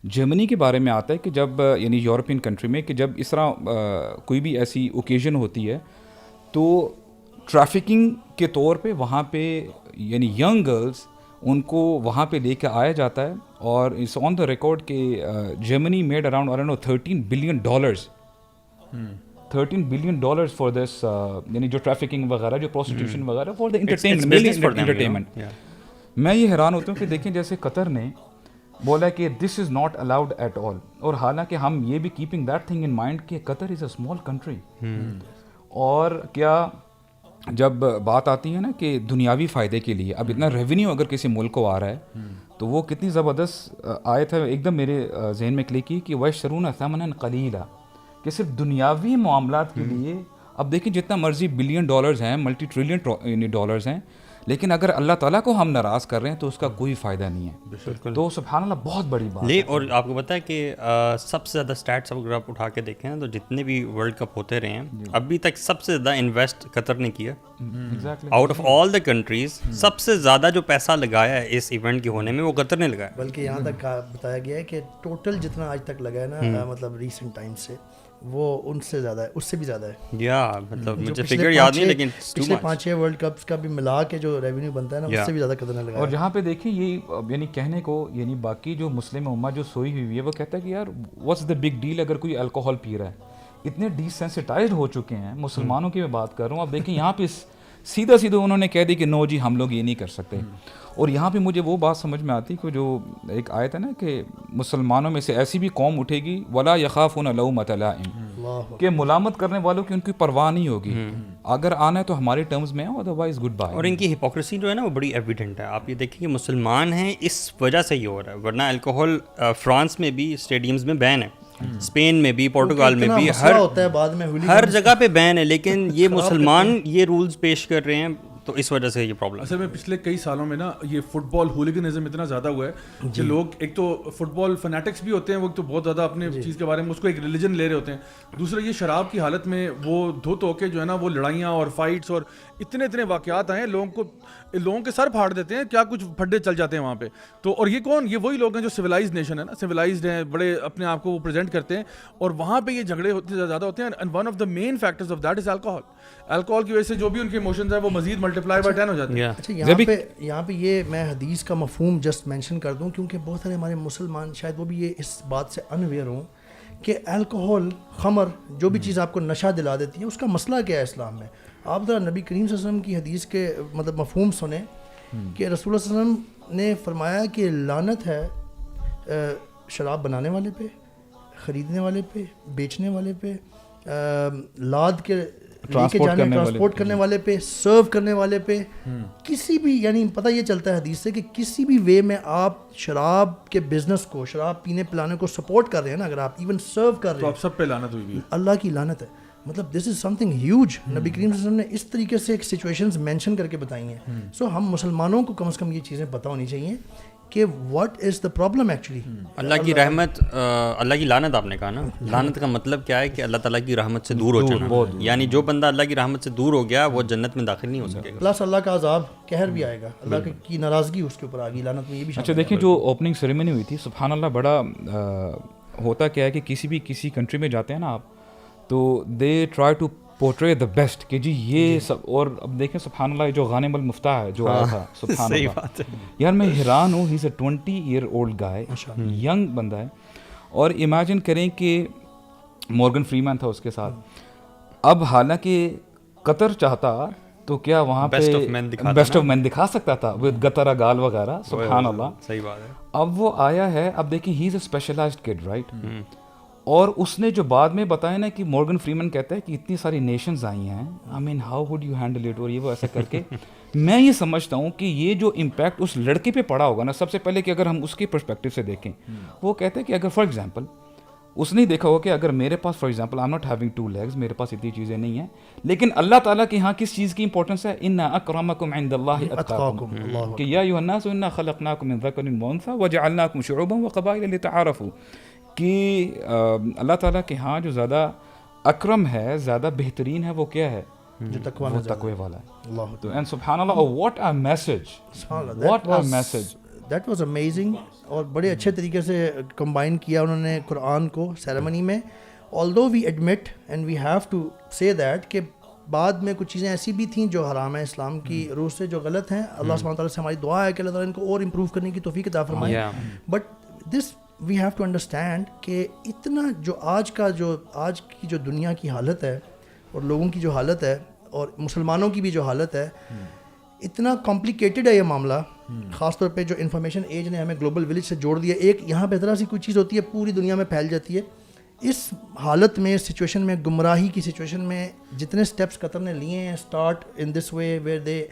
جرمنی کے بارے میں آتا ہے کہ جب یعنی یورپین کنٹری میں کہ جب اس طرح کوئی بھی ایسی اوکیزن ہوتی ہے تو ٹریفکنگ کے طور پہ وہاں پہ یعنی ینگ گرلز ان کو وہاں پہ لے کے آیا جاتا ہے, اور اٹس آن دا ریکارڈ کہ Germany made around $13 billion for this, یعنی جو ٹریفکنگ وغیرہ, جو پروسٹیٹیوشن وغیرہ, فار دا انٹرٹینمنٹ. میں یہ حیران ہوتا ہوں کہ دیکھیں جیسے قطر نے بولا کہ this is not allowed at all, اور حالانکہ ہم یہ بھی keeping that thing in mind کہ Qatar is a small country. اور کیا جب بات آتی ہے نا کہ دنیاوی فائدے کے لیے اب اتنا ریونیو اگر کسی ملک کو آ رہا ہے تو وہ کتنی زبردست آیت ہے, ایک دم میرے ذہن میں کلک کی کہ وَيَشْتَرُونَ ثَمَنًا قَلِيلًا, کہ صرف دنیاوی معاملات کے لیے. اب دیکھیں جتنا مرضی بلین ڈالرز ہیں, ملٹی ٹریلین ڈالرز ہیں, لیکن اگر اللہ تعالیٰ کو ہم ناراض کر رہے ہیں تو اس کا کوئی فائدہ نہیں ہے. تو سبحان اللہ بہت بڑی بات ہے. اور آپ کو پتہ ہے کہ سب سے زیادہ اسٹیٹس اگر آپ اٹھا کے دیکھیں تو جتنے بھی ورلڈ کپ ہوتے رہے ہیں ابھی تک سب سے زیادہ انویسٹ قطر نے کیا. Out of all the countries سب سے زیادہ جو پیسہ لگایا ہے اس ایونٹ کے ہونے میں وہ قطر نے لگایا. بلکہ یہاں تک بتایا گیا ہے کہ ٹوٹل جتنا آج تک لگا ہے نا, مطلب ریسنٹ ٹائم سے, وہ ان سے زیادہ ہے, اس سے بھی زیادہ ہے. یا مطلب مجھے فگر یاد نہیں, لیکن پچھلے 5-6 ورلڈ کپس کا بھی ملا کے جو ریونیو بنتا ہے نا, اس سے بھی زیادہ قدر نہ لگا. اور جہاں پہ دیکھیں یہ یعنی کہنے کو یعنی باقی جو مسلم امت جو سوئی ہوئی ہے وہ کہتا ہے کہ یار واٹس دا بگ ڈیل اگر کوئی الکوہول پی رہا ہے. اتنے ڈیسینسٹائزڈ ہو چکے ہیں مسلمانوں کی میں بات کر رہا ہوں. اب دیکھیں یہاں پہ سیدھا انہوں نے کہہ دی کہ نو جی ہم لوگ یہ نہیں کر سکتے. اور یہاں پہ مجھے وہ بات سمجھ میں آتی کہ جو ایک آیت ہے نا کہ مسلمانوں میں سے ایسی بھی قوم اٹھے گی ولا یخافون لومۃ لائم, کہ ملامت کرنے والوں کی ان کی پرواہ نہیں ہوگی, اگر آنا ہے تو ہمارے ٹرمز میں ہے, ادروائز گڈ بائے. اور ان کی ہپوکریسی جو ہے نا وہ بڑی ایویڈنٹ ہے. آپ یہ دیکھیں کہ مسلمان ہیں اس وجہ سے یہ ہو رہا ہے, ورنہ الکوہول فرانس میں بھی اسٹیڈیمز میں بین ہے, اسپین میں بھی, پورٹوگال میں بھی, ہر جگہ پہ بین ہے, لیکن یہ مسلمان یہ رولز پیش کر رہے ہیں تو اس وجہ سے یہ پرابلم. اصل میں پچھلے کئی سالوں میں نا یہ فٹ بال ہولیگنزم اتنا زیادہ ہوا ہے کہ لوگ ایک تو فٹ بال فنیٹکس بھی ہوتے ہیں, وہ تو بہت زیادہ اپنے چیز کے بارے میں اس کو ایک ریلیجن لے رہے ہوتے ہیں. دوسرا یہ شراب کی حالت میں وہ دھو کے جو ہے نا وہ لڑائیاں اور فائٹس اور اتنے واقعات آئے ہیں, لوگوں کے سر پھاڑ دیتے ہیں, کیا کچھ پھڈے چل جاتے ہیں وہاں پہ. تو اور یہ کون, یہ وہی لوگ ہیں جو سویلائزڈ نیشن ہے نا, سویلائزڈ ہیں, بڑے اپنے آپ کو وہ پریزنٹ کرتے ہیں, اور وہاں پہ یہ جھگڑے زیادہ ہوتے ہیں. And one of the main factors of that is alcohol کی وجہ سے جو بھی ان کے ایموشنز ہیں وہ مزید ملٹیپلائی بائی 10 ہو جاتے ہیں. اچھا یہاں پہ یہ میں حدیث کا مفہوم جسٹ مینشن کر دوں, کیونکہ بہت سارے ہمارے مسلمان شاید وہ بھی یہ اس بات سے انویئر ہوں کہ الکوہول, خمر, جو بھی چیز آپ کو نشہ دلا دیتی ہے, اس کا مسئلہ کیا ہے اسلام میں. آپ ذرا نبی کریم صلی اللہ علیہ وسلم کی حدیث کے مطلب مفہوم سنیں کہ رسول اللہ صلی اللہ علیہ وسلم نے فرمایا کہ لعنت ہے شراب بنانے والے پہ, خریدنے والے پہ, بیچنے والے پہ, لاد کے لے کے جانے ٹرانسپورٹ کرنے والے پہ, سرو کرنے والے پہ, کسی بھی, یعنی پتہ یہ چلتا ہے حدیث سے کہ کسی بھی وے میں آپ شراب کے بزنس کو, شراب پینے پلانے کو سپورٹ کر رہے ہیں نا, اگر آپ ایون سرو کر رہے ہیں تو آپ سب پہ لعنت ہوئی ہے, اللہ کی لعنت ہے. مطلب دس از سم تھنگ ہیوج. نبی کریم صلی اللہ علیہ وسلم نے اس طریقے سے ایک سچویشنز مینشن کر کے بتائی ہیں. سو ہم مسلمانوں کو کم از کم یہ چیزیں پتہ ہونی چاہیے کہ what is the problem actually. اللہ کی رحمت, اللہ کی لعنت آپ نے کہا نا, لعنت کا مطلب کیا ہے کہ اللہ تعالیٰ کی رحمت سے دور ہو جانا, یعنی جو بندہ اللہ کی رحمت سے دور ہو گیا وہ جنت میں داخل نہیں ہو سکے گا. پلس اللہ کا عذاب, قہر بھی آئے گا, اللہ کی ناراضگی اس کے اوپر آ گئی, لعنت میں یہ بھی. اچھا دیکھیں جو اوپننگ سیریمنی ہوئی تھی, سبحان اللہ, بڑا ہوتا کیا ہے کہ کسی کنٹری میں جاتے ہیں نا آپ تو they try to portray the best کہ جی یہ سب. اور اب دیکھیں سبحان اللہ جو غانم المفتاح ہے جو آیا تھا, سبحان اللہ یار میں حیران ہوں, ہی از اے 20 year old گائے, ینگ بندہ ہے. اور امیجن کریں کہ مورگن فریمن تھا اس کے ساتھ. اب حالانکہ قطر چاہتا تو کیا وہاں پہ بیسٹ آف مین دکھا سکتا تھا ود گترا گال وغیرہ, سبحان اللہ. صحیح بات ہے. اب وہ آیا ہے, اب دیکھیں ہی از اے اسپیشلائزڈ کڈ رائٹ, اور اس نے جو بعد میں بتایا نا کہ مورگن فریمن کہتا ہے کہ اتنی ساری نیشنز آئی ہیں, I mean how would you handle it, اور یہ وہ ایسا کر کے میں یہ سمجھتا ہوں کہ یہ جو امپیکٹ اس لڑکے پہ پڑا ہوگا نا, سب سے پہلے کہ اگر ہم اس کے پرسپیکٹو سے دیکھیں, وہ کہتے ہیں کہ اگر فار ایگزامپل اس نے دیکھا ہوگا کہ اگر میرے پاس for example I am not having 2 legs, میرے پاس اتنی چیزیں نہیں ہیں, لیکن اللہ تعالیٰ کے یہاں کس چیز کی امپورٹنس ہے, ان اکرمکم عند اللہ اتقاکم, کہ یا ایھا الناس انا خلقناکم من ذکر وانثی وجعلناکم شعوبا وقبائل لتعارفوا, کہ اللہ تعالیٰ کے ہاں جو زیادہ اکرم ہے, زیادہ بہترین ہے, وہ کیا ہے, جو تقوی والا ہے. تو اینڈ سبحان اللہ, what a message, what a message. That was amazing, اور بڑے اچھے طریقے سے کمبائن کیا انہوں نے قرآن کو سیریمنی میں. although we admit and we have to say that کہ بعد میں کچھ چیزیں ایسی بھی تھیں جو حرام ہیں اسلام کی روح سے, جو غلط ہیں. اللہ سبحانہ تعالیٰ سے ہماری دعا ہے کہ اللہ تعالیٰ ان کو اور امپروو کرنے کی توفیق عطا فرمائے. But this we have to understand کہ اتنا جو آج کی جو دنیا کی حالت ہے اور لوگوں کی جو حالت ہے اور مسلمانوں کی بھی جو حالت ہے, اتنا کمپلیکیٹڈ ہے یہ معاملہ, خاص طور پہ جو انفارمیشن ایج نے ہمیں گلوبل ولیج سے جوڑ دیا. ایک یہاں پہ ذرا سی کوئی چیز ہوتی ہے پوری دنیا میں پھیل جاتی ہے. اس حالت میں, سچویشن میں, گمراہی کی سچویشن میں جتنے سٹیپس قطر نے لیے ہیں, start in this way where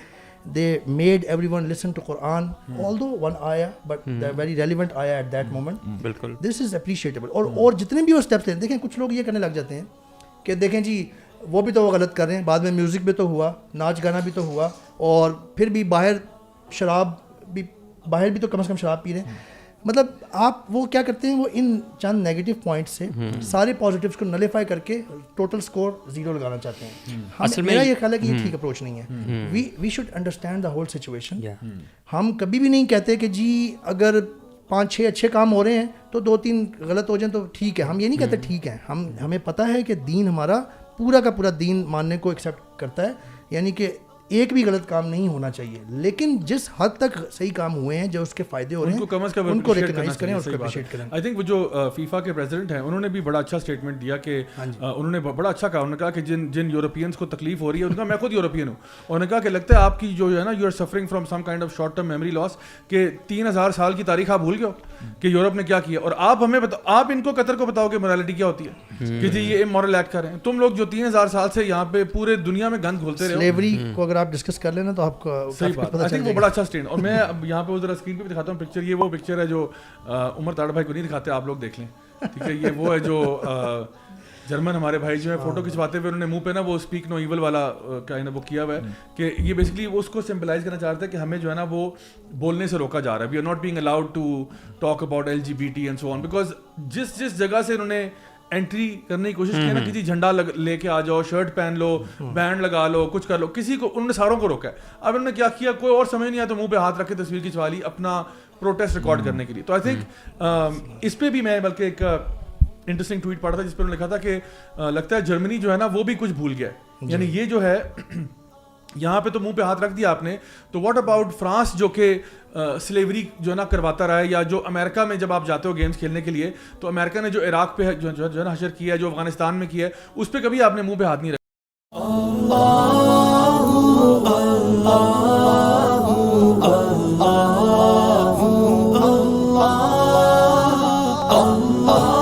they made everyone listen to Quran, although one ayah but the very relevant ayah at that moment. بالکل this is appreciable. اور جتنے بھی وہ اسٹیپس ہیں, دیکھیں کچھ لوگ یہ کرنے لگ جاتے ہیں کہ دیکھیں جی وہ بھی تو وہ غلط کر رہے ہیں, بعد میں میوزک بھی تو ہوا, ناچ گانا بھی تو ہوا, اور پھر بھی باہر بھی تو کم از کم شراب پی رہے ہیں. مطلب آپ وہ کیا کرتے ہیں, وہ ان چند نیگیٹو پوائنٹ سے سارے پازیٹیوز کو نلیفائی کر کے ٹوٹل سکور 0 لگانا چاہتے ہیں. میرا یہ خیال ہے کہ یہ ٹھیک اپروچ نہیں ہے. We should understand the whole situation. ہم کبھی بھی نہیں کہتے کہ جی اگر 5-6 اچھے کام ہو رہے ہیں تو 2-3 غلط ہو جائیں تو ٹھیک ہے. ہم یہ نہیں کہتے ٹھیک ہے. ہمیں پتہ ہے کہ دین ہمارا پورا کا پورا دین ماننے کو ایکسیپٹ کرتا ہے, یعنی کہ ایک بھی غلط کام نہیں ہونا چاہیے, لیکن جس حد تک صحیح کام ہوئے ہیں, جو اس کے فائدے ہو رہے ہیں, ان کو ریکگنائز کریں اور اس کو اپریشیٹ کریں. آئی تھنک وہ جو فیفا کے پریزیڈنٹ ہیں انہوں نے بھی بڑا اچھا اسٹیٹمنٹ دیا کہ انہوں نے بڑا اچھا کہا. انہوں نے کہا کہ جن یورپینس کو تکلیف ہو رہی ہے, انہوں نے کہا میں خود یورپین ہوں, انہوں نے کہا کہ لگتا ہے آپ کی جو ہے نا you are suffering from some kind of short term memory loss, کہ 3000 سال کی تاریخ آپ بھول گئے ہو کہ یورپ نے کیا کیا, اور آپ ہمیں آپ ان کو قطر کو بتاؤ کہ مورالٹی کیا ہوتی ہے, کہ جی یہ امورل ایکٹ کر رہے ہیں. تم لوگ جو 3000 سال سے یہاں پہ پورے دنیا میں گند گھولتے رہے, سلیوری کو اگر آپ ڈسکس کر لینا تو آپ کو صحیح بات. آئی تھنک وہ بڑا اچھا اسٹینڈ. اور میں اب یہاں پہ ذرا اسکرین پہ بھی دکھاتا ہوں پکچر. یہ وہ پکچر ہے جو عمر تاڑ بھائی کو نہیں دکھاتے, آپ لوگ دیکھ لیں, ٹھیک ہے. یہ وہ ہے جو جرمن ہمارے بھائی جو ہے فوٹو کھنچواتے ہوئے انہوں نے منہ پہ نا وہ اسپیک نو ایول والا وہ کیا ہوا ہے, کہ یہ بیسکلی اس کو سمبلائز کرنا چاہتے ہیں کہ ہمیں جو ہے نا وہ بولنے سے روکا جا رہا ہے. We are not being allowed to talk about LGBT and so on, because جس جگہ سے انہوں نے انٹری کرنے کی کوشش کی نا, کسی جھنڈا لے کے آ جاؤ, شرٹ پہن لو, بینڈ لگا لو, کچھ کر لو, کسی کو انہوں نے ساروں کو روکا ہے. اب انہوں نے کیا کیا, کوئی اور سمجھ نہیں آیا تو منہ پہ ہاتھ رکھ کے تصویر کھنچوا لی اپنا پروٹیسٹ ریکارڈ کرنے کے لیے. تو آئی تھنک اس پہ بھی میں بلکہ ایک انٹرسٹنگ ٹویٹ پڑھا تھا جس پہ انہوں نے لکھا تھا کہ لگتا ہے جرمنی جو ہے نا وہ بھی کچھ بھول گیا ہے. یعنی یہ جو ہے یہاں پہ تو منہ پہ ہاتھ رکھ دیا آپ نے, تو واٹ اباؤٹ فرانس جو کہ سلیوری جو ہے نا کرواتا رہا ہے, یا جو امریکہ میں جب آپ جاتے ہو گیمز کھیلنے کے لیے تو امریکہ نے جو عراق پہ جو ہے نا حشر کیا ہے, جو افغانستان میں کیا ہے, اس پہ کبھی آپ نے منہ پہ ہاتھ نہیں رکھا. Allah